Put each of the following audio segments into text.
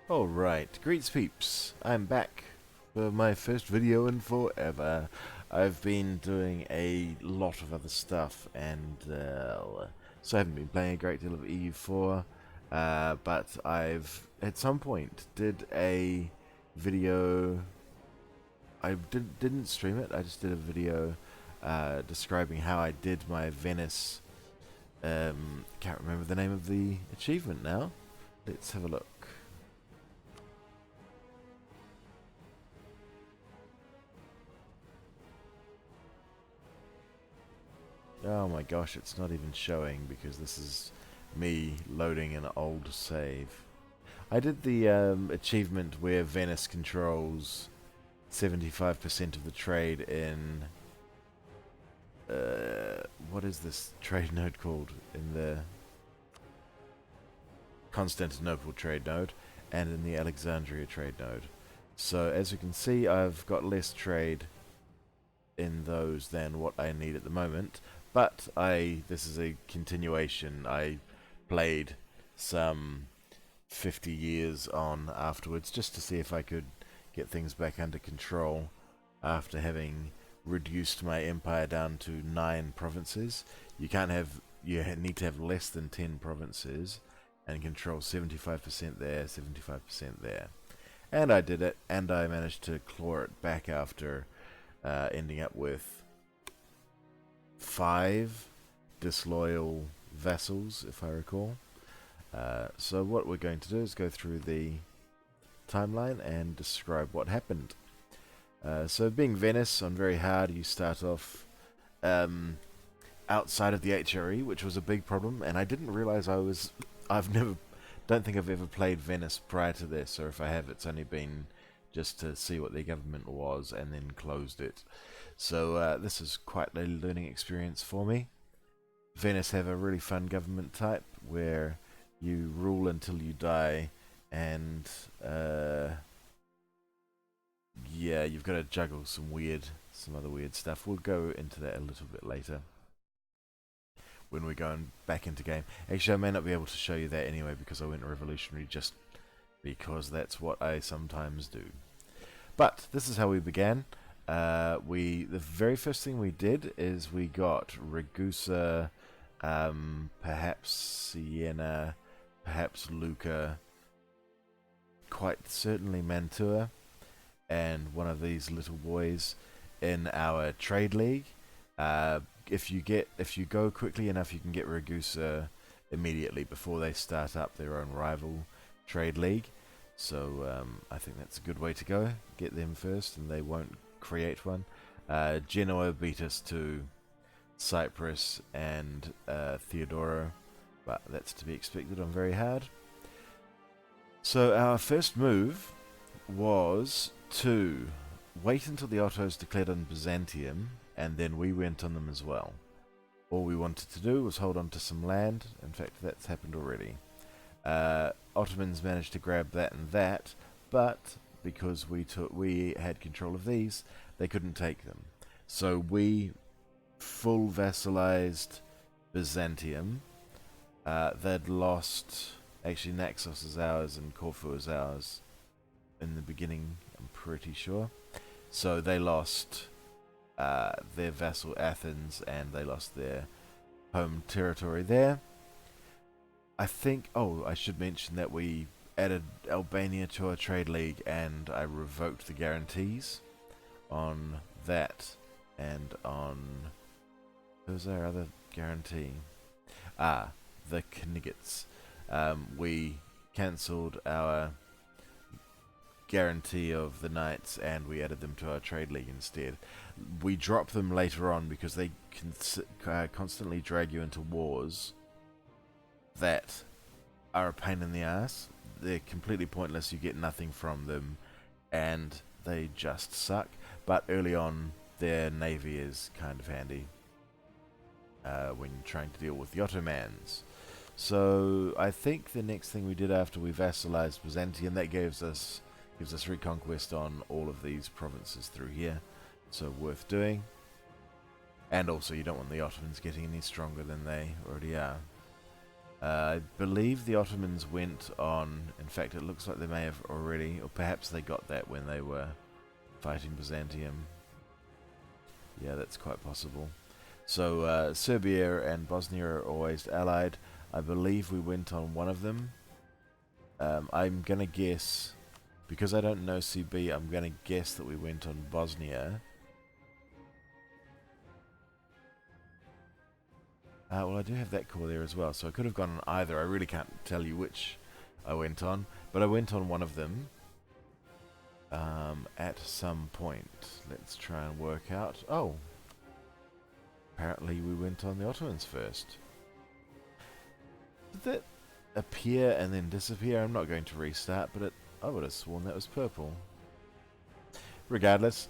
Alright, greets peeps. I'm back for my first video in forever. I've been doing a lot of other stuff and so I haven't been playing a great deal of EU4, but I've at some point did a video. I didn't stream it, I just did a video describing how I did my Venice. Can't remember the name of the achievement now. Let's have a look. Oh my gosh, it's not even showing because this is me loading an old save. I did the achievement where Venice controls 75% of the trade in... what is this trade node called? In the Constantinople trade node and in the Alexandria trade node. So as you can see, I've got less trade in those than what I need at the moment. But this is a continuation. I played some 50 years on afterwards just to see if I could get things back under control after having reduced my empire down to 9 provinces. You need to have less than 10 provinces and control 75% there, 75% there. And I did it, and I managed to claw it back after ending up with 5 disloyal vassals, if I recall. So what we're going to do is go through the timeline and describe what happened. So being Venice on very hard, you start off outside of the HRE, which was a big problem, and I didn't realize don't think I've ever played Venice prior to this, or if I have, it's only been just to see what their government was and then closed it. So this is quite a learning experience for me. Venice have a really fun government type where you rule until you die, and yeah, you've got to juggle some other weird stuff. We'll go into that a little bit later when we're going back into game. Actually, I may not be able to show you that anyway because I went revolutionary just because that's what I sometimes do. But this is how we began. The very first thing we did is we got Ragusa, perhaps Siena, perhaps Lucca, quite certainly Mantua, and one of these little boys in our trade league. If you go quickly enough, you can get Ragusa immediately before they start up their own rival trade league. So I think that's a good way to go. Get them first, and they won't create one. Genoa beat us to Cyprus and Theodora, but that's to be expected on very hard. So our first move was to wait until the Ottos declared on Byzantium, and then we went on them as well. All we wanted to do was hold on to some land. In fact, that's happened already. Ottomans managed to grab that and that, but because we had control of these, they couldn't take them. So we full vassalized Byzantium. They'd lost, actually Naxos is ours and Corfu is ours in the beginning, I'm pretty sure. So they lost their vassal Athens, and they lost their home territory there. I think, I should mention that we added Albania to our trade league, and I revoked the guarantees on that and on... What was our other guarantee? The Knigets. We cancelled our guarantee of the knights and we added them to our trade league instead. We dropped them later on because they constantly drag you into wars that are a pain in the ass. They're completely pointless, you get nothing from them, and they just suck. But early on, their navy is kind of handy when you're trying to deal with the Ottomans. So I think the next thing we did after we vassalized Byzantium, that gives us reconquest on all of these provinces through here, so worth doing. And also you don't want the Ottomans getting any stronger than they already are. I believe the Ottomans went on, in fact it looks like they may have already, or perhaps they got that when they were fighting Byzantium. Yeah, that's quite possible. So Serbia and Bosnia are always allied. I believe we went on one of them. I'm going to guess, because I don't know CB, I'm going to guess that we went on Bosnia. Well, I do have that core there as well, so I could have gone on either. I really can't tell you which I went on, but I went on one of them at some point. Let's try and work out. Oh, apparently we went on the Ottomans first. Did that appear and then disappear? I'm not going to restart, but I would have sworn that was purple. Regardless,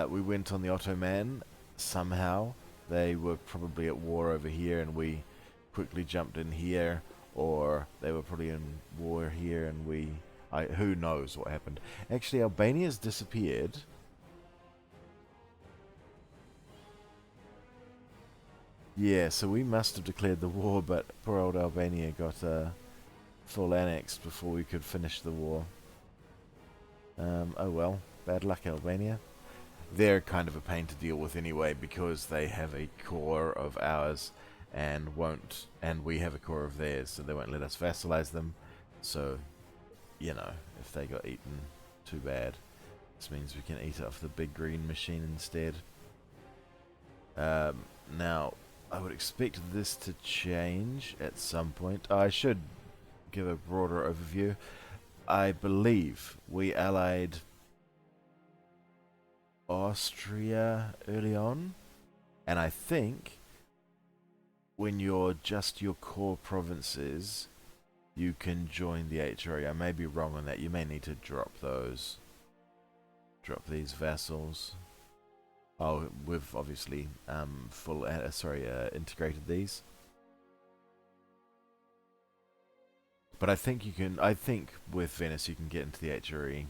we went on the Ottoman somehow. They were probably at war over here and we quickly jumped in here, or they were probably in war here and who knows what happened. Actually, Albania's disappeared. Yeah, so we must have declared the war, but poor old Albania got full annexed before we could finish the war. Oh well, bad luck Albania. They're kind of a pain to deal with anyway because they have a core of ours and we have a core of theirs, so they won't let us vassalize them. So, you know, if they got eaten, too bad. This means we can eat off the big green machine instead. Now, I would expect this to change at some point. I should give a broader overview. I believe we allied Austria early on, and I think when you're just your core provinces, you can join the HRE. I may be wrong on that. You may need to drop these vassals. Oh, we've obviously integrated these. But I think you can. I think with Venice you can get into the HRE.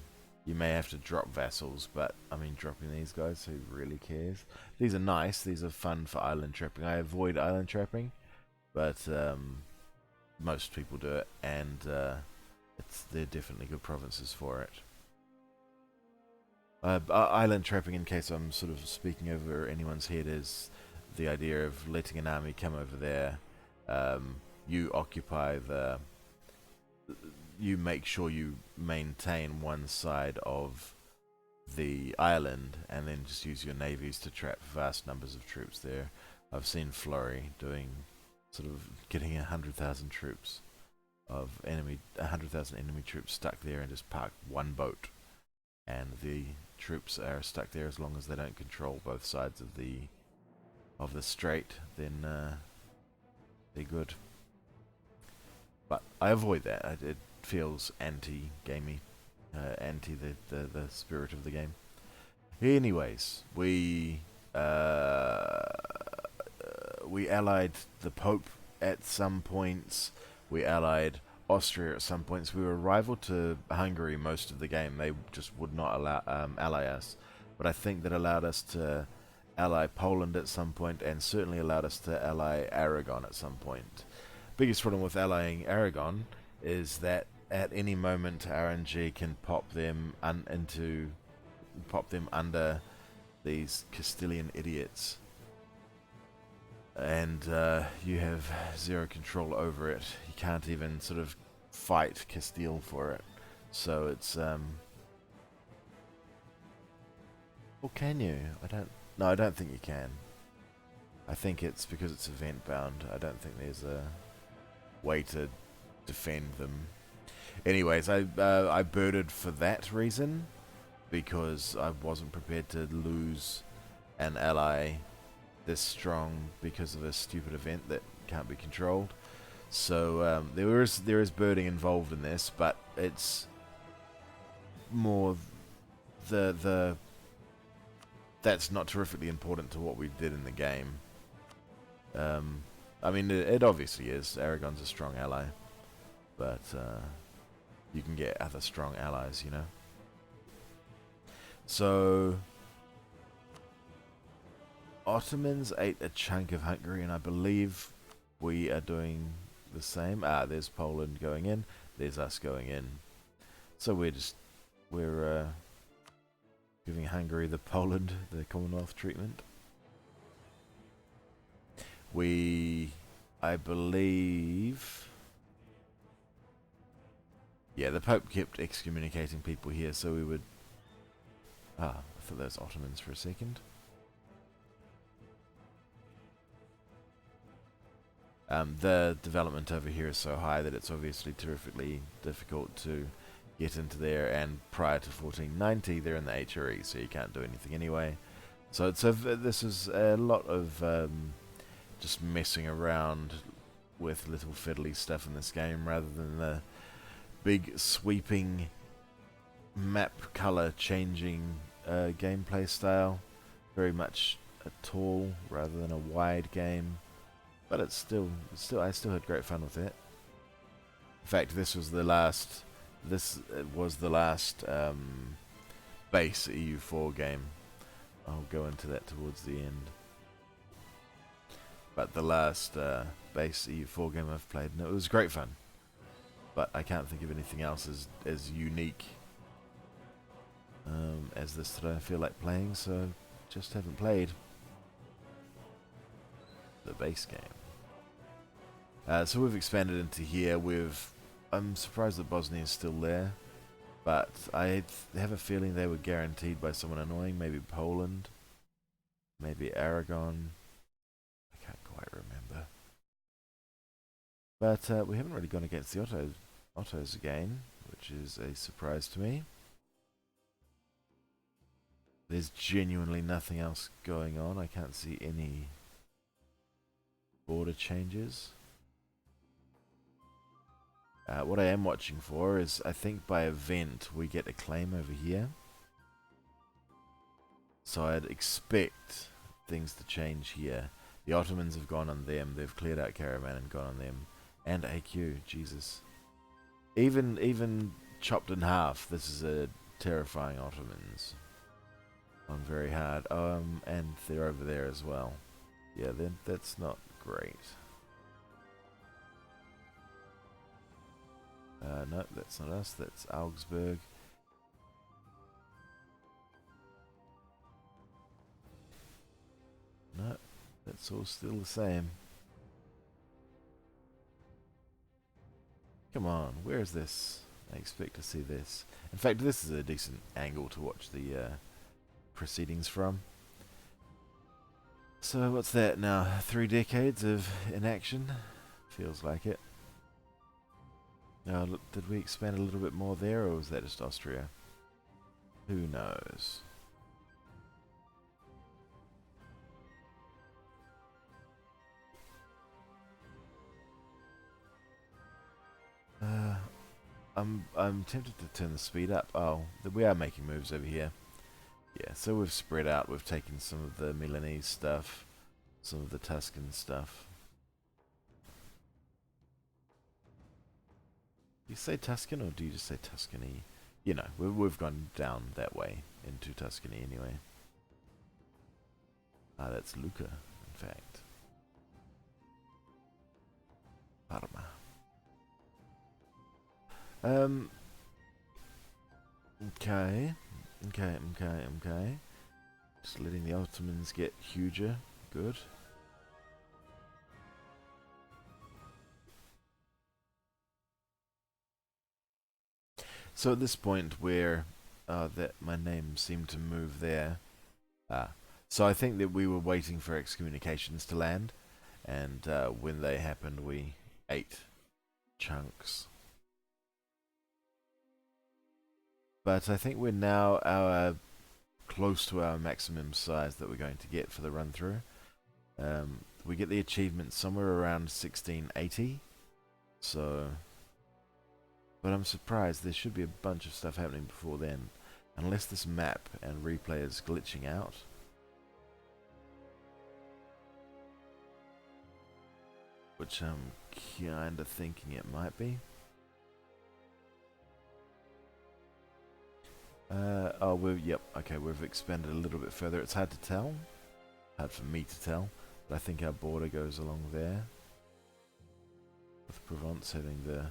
You may have to drop vassals, but I mean, dropping these guys, who really cares? These are nice. These are fun for island trapping. I avoid island trapping, but most people do it, and they're definitely good provinces for it. Island trapping, in case I'm sort of speaking over anyone's head, is the idea of letting an army come over there. You occupy you make sure you maintain one side of the island and then just use your navies to trap vast numbers of troops there. I've seen Flurry doing sort of getting 100,000 troops of 100,000 enemy troops stuck there and just park one boat, and the troops are stuck there as long as they don't control both sides of the strait, then they're good. But I avoid that. It feels anti-gamey, anti the spirit of the game. Anyways, we allied the Pope at some points. We allied Austria at some points. We were rival to Hungary most of the game. They just would not ally us. But I think that allowed us to ally Poland at some point, and certainly allowed us to ally Aragon at some point. Biggest problem with allying Aragon is that at any moment RNG can pop them under these Castilian idiots, and you have zero control over it. You can't even sort of fight Castile for it. So it's or can you? No, I don't think you can. I think it's because it's event bound. I don't think there's a way to defend them. Anyways, I birded for that reason, because I wasn't prepared to lose an ally this strong because of a stupid event that can't be controlled. So there is birding involved in this, but it's more that's not terrifically important to what we did in the game. I mean, it obviously is. Aragon's a strong ally, but you can get other strong allies, you know. So Ottomans ate a chunk of Hungary, and I believe we are doing the same. There's Poland going in. There's us going in. So we're giving Hungary the Commonwealth treatment. I believe, yeah, the Pope kept excommunicating people here, so we would. I thought that was Ottomans for a second. The development over here is so high that it's obviously terrifically difficult to get into there, and prior to 1490 they're in the HRE, so you can't do anything anyway. So this is a lot of just messing around with little fiddly stuff in this game rather than the big sweeping map color changing gameplay style. Very much a tall rather than a wide game. But I still had great fun with it. In fact, this was the last base EU4 game. I'll go into that towards the end. But the last base EU4 game I've played, and it was great fun. But I can't think of anything else as unique as this that I feel like playing, so just haven't played the base game. So we've expanded into here. I'm surprised that Bosnia is still there, but I have a feeling they were guaranteed by someone annoying. Maybe Poland, maybe Aragon. I can't quite remember. But we haven't really gone against the Ottos again, which is a surprise to me. There's genuinely nothing else going on. I can't see any border changes. What I am watching for is, I think by event we get a claim over here. So I'd expect things to change here. The Ottomans have gone on them. They've cleared out Caravan and gone on them. And AQ, Jesus. Even chopped in half, this is a terrifying Ottomans. On very hard. And they're over there as well. Yeah, then that's not great. No, that's not us. That's Augsburg. No, that's all still the same. Come on, where is this? I expect to see this. In fact, this is a decent angle to watch the proceedings from. So what's that now? 3 decades of inaction? Feels like it. Now, look, did we expand a little bit more there, or was that just Austria? Who knows? I'm tempted to turn the speed up. Oh, we are making moves over here. Yeah, so we've spread out. We've taken some of the Milanese stuff, some of the Tuscan stuff. Do you say Tuscan, or do you just say Tuscany? You know, we've gone down that way into Tuscany anyway. That's Lucca, in fact. Parma. Okay. Just letting the Ottomans get huger. Good. So at this point where that my name seemed to move there, so I think that we were waiting for excommunications to land, and when they happened we ate chunks. But I think we're now close to our maximum size that we're going to get for the run through. We get the achievement somewhere around 1680, so. But I'm surprised. There should be a bunch of stuff happening before then. Unless this map and replay is glitching out. Which I'm kinda thinking it might be. We've expanded a little bit further. It's hard to tell. Hard for me to tell. But I think our border goes along there. with Provence having the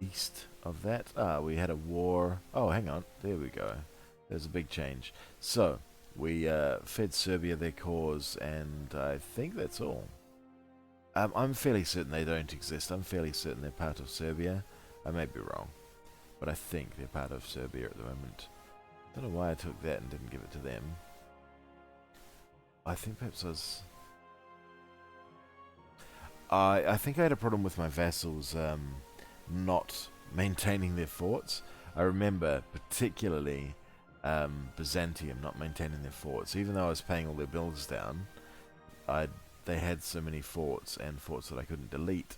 east of that. Ah, we had a war. Oh, hang on. There we go. There's a big change. So, we fed Serbia their cause, and I think that's all. I'm fairly certain they don't exist. I'm fairly certain they're part of Serbia. I may be wrong, but I think they're part of Serbia at the moment. Don't know why I took that and didn't give it to them. I think perhaps I think I had a problem with my vassals not maintaining their forts. I remember particularly Byzantium not maintaining their forts. Even though I was paying all their bills down, they had so many forts and forts that I couldn't delete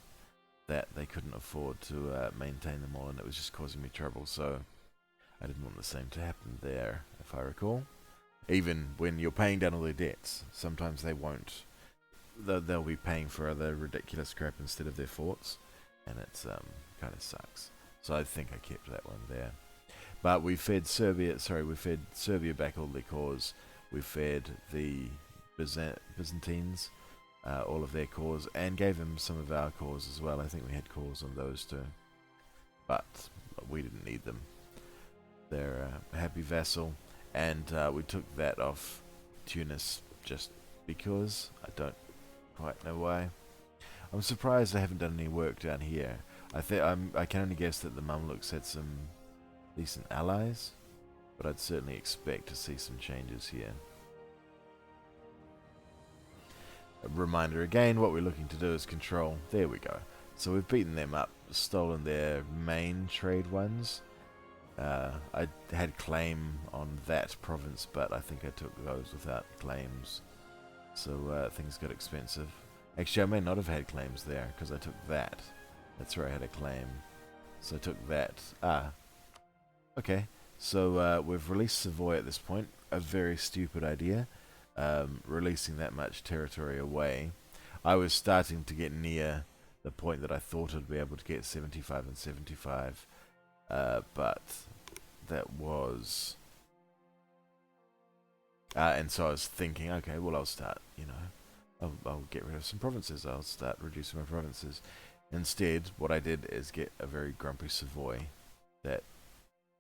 that they couldn't afford to maintain them all, and it was just causing me trouble. So I didn't want the same to happen there, if I recall. Even when you're paying down all their debts, sometimes they won't. They'll be paying for other ridiculous crap instead of their forts, and it's kind of sucks. So I think I kept that one there. But we fed Serbia. Sorry, we fed Serbia back all their cores. We fed the Byzantines all of their cores, and gave them some of our cores as well. I think we had cores on those too, but we didn't need them. They're a happy vassal, and we took that off Tunis just because. I don't quite know why. I'm surprised I haven't done any work down here. I can only guess that the Mamluks had some decent allies, but I'd certainly expect to see some changes here. A reminder again, what we're looking to do is control. There we go. So we've beaten them up, stolen their main trade ones. I had claim on that province, but I think I took those without claims. So things got expensive. Actually, I may not have had claims there, because I took that. That's where I had a claim. So I took that. Okay. So we've released Savoy at this point. A very stupid idea. Releasing that much territory away. I was starting to get near the point that I thought I'd be able to get 75 and 75. But that was... and so I was thinking, okay, well I'll start, I'll get rid of some provinces. I'll start reducing my provinces. Instead, what I did is get a very grumpy Savoy that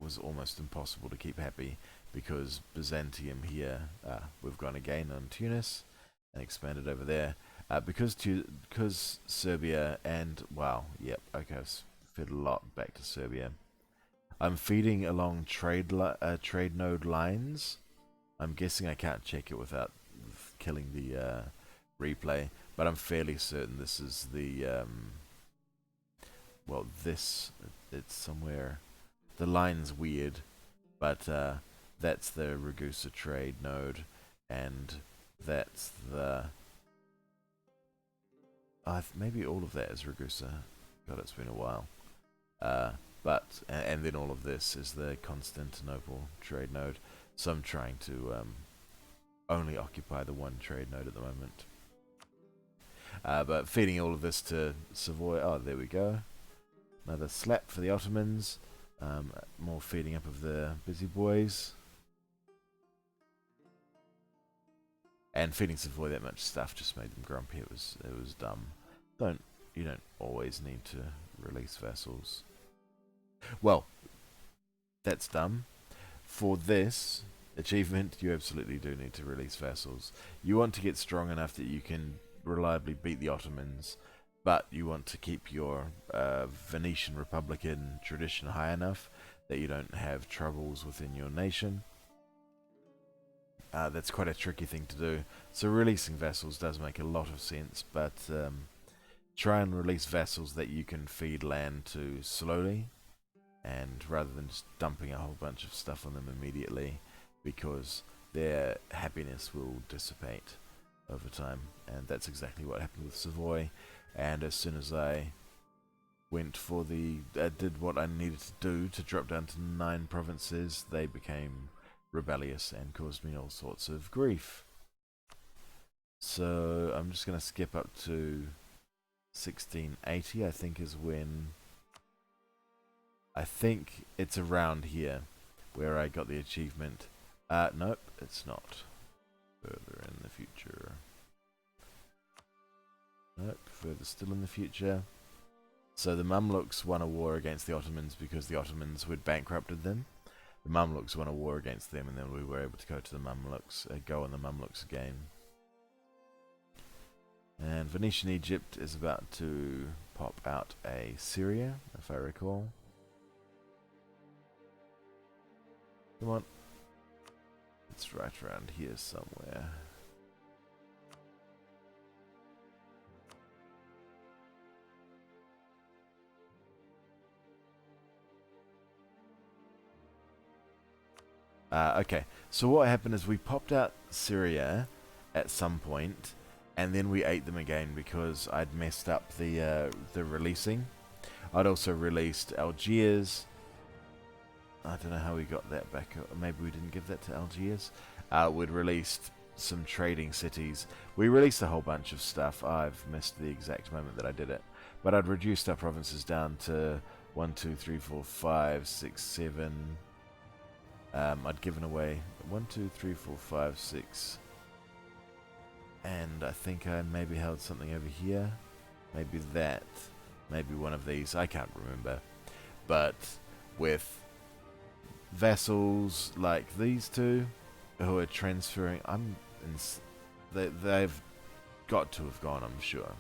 was almost impossible to keep happy, because Byzantium here, we've gone again on Tunis and expanded over there. Because Serbia and, wow, yep, okay, I've fed a lot back to Serbia. I'm feeding along trade node lines. I'm guessing I can't check it without killing the replay, but I'm fairly certain this is the well, it's somewhere. The line's weird, but that's the Ragusa trade node, and that's the maybe all of that is Ragusa. God, it's been a while. But and then all of this is the Constantinople trade node. So I'm trying to only occupy the one trade node at the moment. But feeding all of this to Savoy. Oh, there we go. Another slap for the Ottomans. More feeding up of the busy boys. And feeding Savoy that much stuff just made them grumpy. It was dumb. You don't always need to release vassals. Well, that's dumb. For this achievement, you absolutely do need to release vassals. You want to get strong enough that you can reliably beat the Ottomans, but you want to keep your Venetian Republican tradition high enough that you don't have troubles within your nation. That's quite a tricky thing to do. So releasing vassals does make a lot of sense, but try and release vassals that you can feed land to slowly, and rather than just dumping a whole bunch of stuff on them immediately, because their happiness will dissipate over time. And that's exactly what happened with Savoy. And as soon as I went for did what I needed to do to drop down to 9 provinces, they became rebellious and caused me all sorts of grief. So I'm just going to skip up to 1680, I think is when... I think it's around here where I got the achievement. Nope, it's not. Further in the future. Nope, further still in the future. So the Mamluks won a war against the Ottomans because the Ottomans had bankrupted them. The Mamluks won a war against them, and then we were able to go to the Mamluks, go on the Mamluks again. And Venetian Egypt is about to pop out a Syria, if I recall. Come on. It's right around here somewhere. Okay, so what happened is we popped out Syria at some point, and then we ate them again because I'd messed up the releasing. I'd also released Algiers. I don't know how we got that back. Maybe we didn't give that to Algiers. We'd released some trading cities. We released a whole bunch of stuff. I've missed the exact moment that I did it. But I'd reduced our provinces down to 1, 2, 3, 4, 5, 6, 7... I'd given away 1, 2, 3, 4, 5, 6, and I think I maybe held something over here. Maybe that. Maybe one of these. I can't remember. But with vassals like these two, who are transferring, they've got to have gone, I'm sure.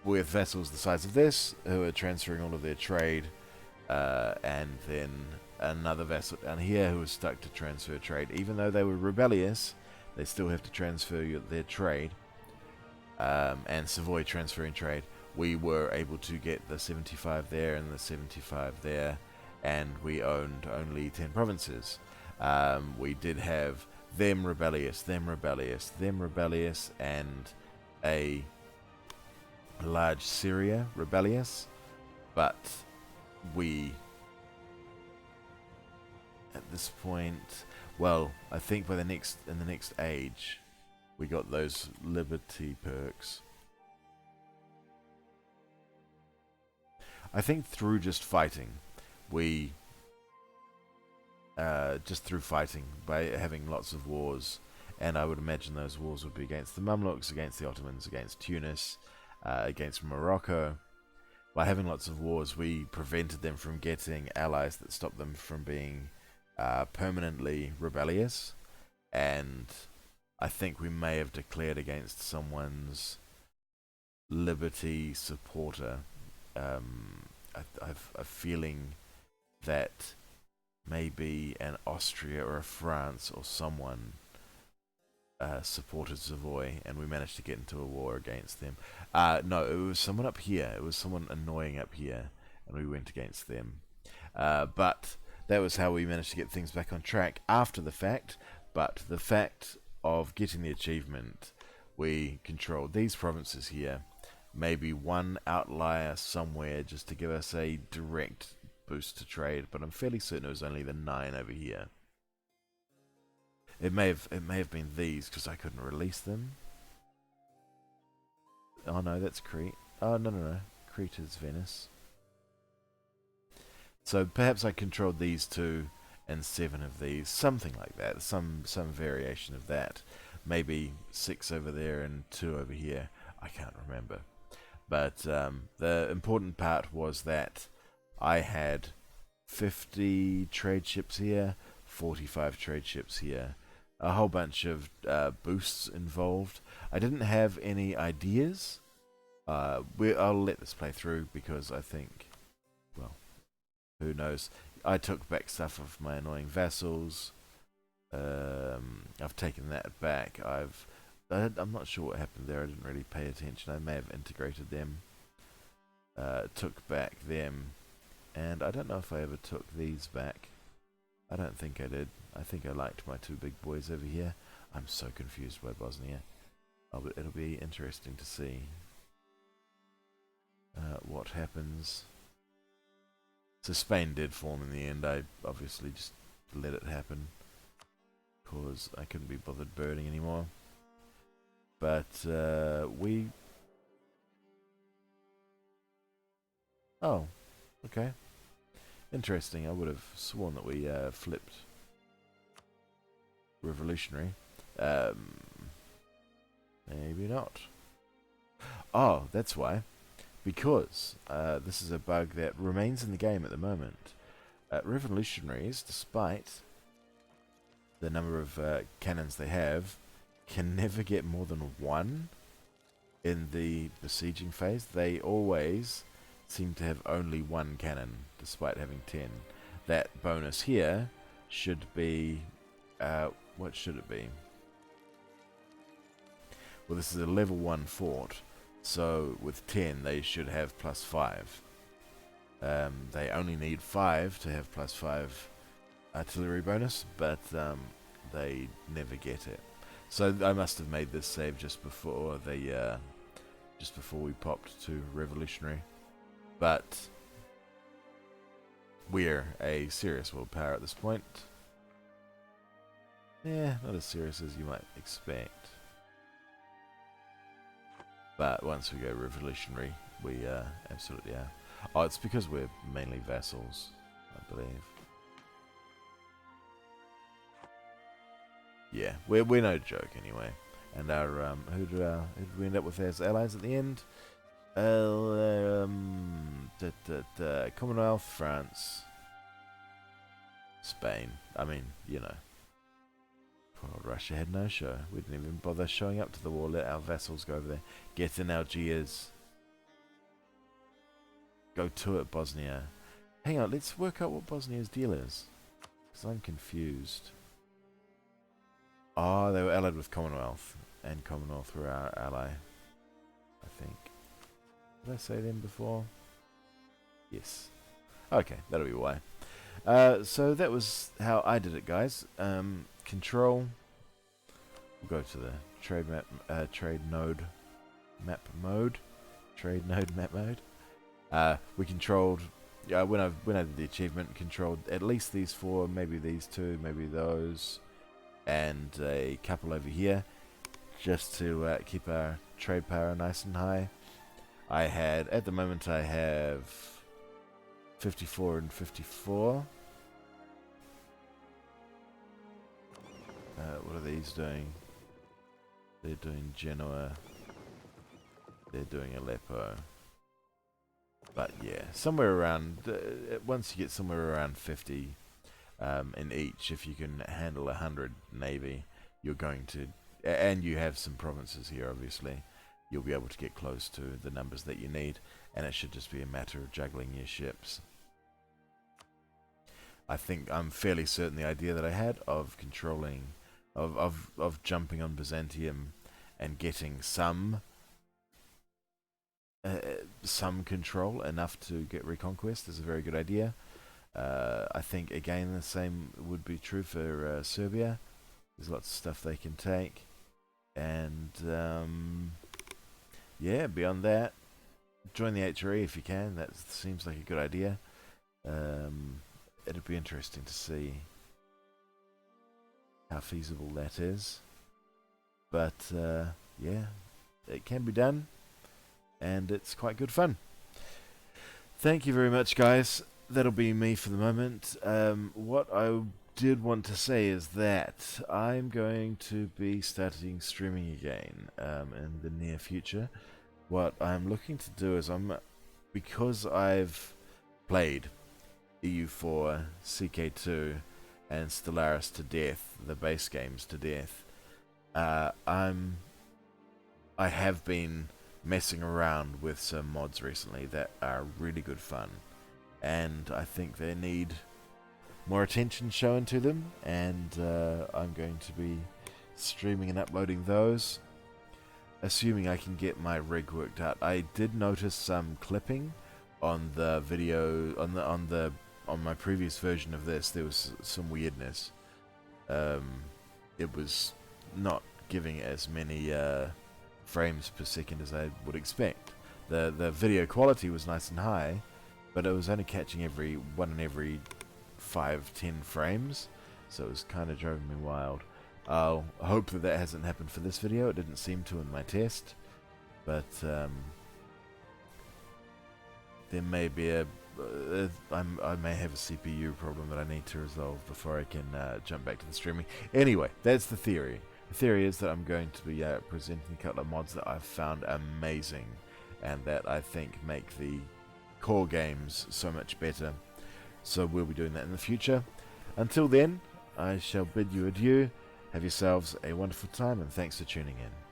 With vassals the size of this, who are transferring all of their trade. And then another vessel down here who was stuck to transfer trade. Even though they were rebellious, they still have to transfer their trade. And Savoy transferring trade. We were able to get the 75 there and the 75 there, and we owned only 10 provinces. We did have them rebellious, them rebellious, them rebellious, and a large Syria rebellious, but we, at this point, well, I think in the next age, we got those liberty perks. I think through just fighting, just through fighting, by having lots of wars, and I would imagine those wars would be against the Mamluks, against the Ottomans, against Tunis, against Morocco. By having lots of wars, we prevented them from getting allies that stopped them from being permanently rebellious, and I think we may have declared against someone's liberty supporter. I've a feeling that maybe an Austria or a France or someone supported Savoy, and we managed to get into a war against them. No, it was someone up here. It was someone annoying up here, and we went against them. But that was how we managed to get things back on track after the fact. But the fact of getting the achievement, we controlled these provinces here. Maybe one outlier somewhere just to give us a direct boost to trade, but I'm fairly certain it was only the 9 over here. It may have been these because I couldn't release them. Oh no, that's Crete. Oh no. Crete is Venice. So perhaps I controlled these 2 and 7 of these, something like that. Some variation of that. Maybe 6 over there and 2 over here. I can't remember. But the important part was that I had 50 trade ships here, 45 trade ships here. A whole bunch of boosts involved. I didn't have any ideas. I'll let this play through because I think, well, who knows. I took back stuff of my annoying vassals. I've taken that back. I'm not sure what happened there. I didn't really pay attention. I may have integrated them. Took back them. And I don't know if I ever took these back. I don't think I did. I think I liked my 2 big boys over here. I'm so confused by Bosnia. But it'll be interesting to see what happens. So Spain did form in the end. I obviously just let it happen because I couldn't be bothered birding anymore. But we... Oh, okay. Interesting. I would have sworn that we flipped revolutionary. Maybe not. Oh, that's why. Because this is a bug that remains in the game at the moment. Revolutionaries, despite the number of cannons they have, can never get more than one in the besieging phase. They always seem to have only one cannon, despite having 10. That bonus here should be... what should it be? Well, this is a level 1 fort, so with 10 they should have +5. They only need 5 to have +5 artillery bonus, but they never get it. So I must have made this save just before the just before we popped to revolutionary. But we're a serious world power at this point. Yeah, not as serious as you might expect. But once we go revolutionary, we absolutely are. Oh, it's because we're mainly vassals, I believe. Yeah, we're no joke anyway. And our who did we end up with as allies at the end? Commonwealth, France, Spain. I mean, you know. Poor old Russia had no show. We didn't even bother showing up to the war. Let our vassals go over there. Get in Algiers. Go to it, Bosnia. Hang on, let's work out what Bosnia's deal is. Because I'm confused. Oh, they were allied with Commonwealth. And Commonwealth were our ally. I think. Did I say them before? Yes. Okay, that'll be why. So that was how I did it, guys. Control. We'll go to the trade map, trade node map mode. Trade node map mode. We controlled. When I did the achievement, controlled at least these 4, maybe these 2, maybe those, and a couple over here, just to keep our trade power nice and high. I had, at the moment, I have 54 and 54. What are these doing? They're doing Genoa. They're doing Aleppo. But yeah, somewhere around, once you get somewhere around 50 in each, if you can handle 100 navy, you're going to, and you have some provinces here obviously, you'll be able to get close to the numbers that you need, and it should just be a matter of juggling your ships. I think I'm fairly certain the idea that I had of controlling, of jumping on Byzantium and getting some control, enough to get reconquest, is a very good idea. I think again the same would be true for Serbia. There's lots of stuff they can take, and yeah, beyond that, join the HRE if you can. That seems like a good idea. It'd be interesting to see how feasible that is, but yeah, it can be done, and it's quite good fun. Thank you very much, guys. That'll be me for the moment. What I did want to say is that I'm going to be starting streaming again in the near future. What I'm looking to do is, because I've played EU4, CK2, and Stellaris to death, the base games to death, I have been messing around with some mods recently that are really good fun, and I think they need more attention shown to them, and I'm going to be streaming and uploading those, assuming I can get my rig worked out. I did notice some clipping on the video, on my previous version of this. There was some weirdness. It was not giving as many frames per second as I would expect. The video quality was nice and high, but it was only catching one in every 5-10 frames, so it was kind of driving me wild. I'll hope that hasn't happened for this video. It didn't seem to in my test, but there may be I may have a CPU problem that I need to resolve before I can jump back to the streaming. Anyway, that's the theory. The theory is that I'm going to be presenting a couple of mods that I've found amazing and that I think make the core games so much better. So we'll be doing that in the future. Until then, I shall bid you adieu. Have yourselves a wonderful time, and thanks for tuning in.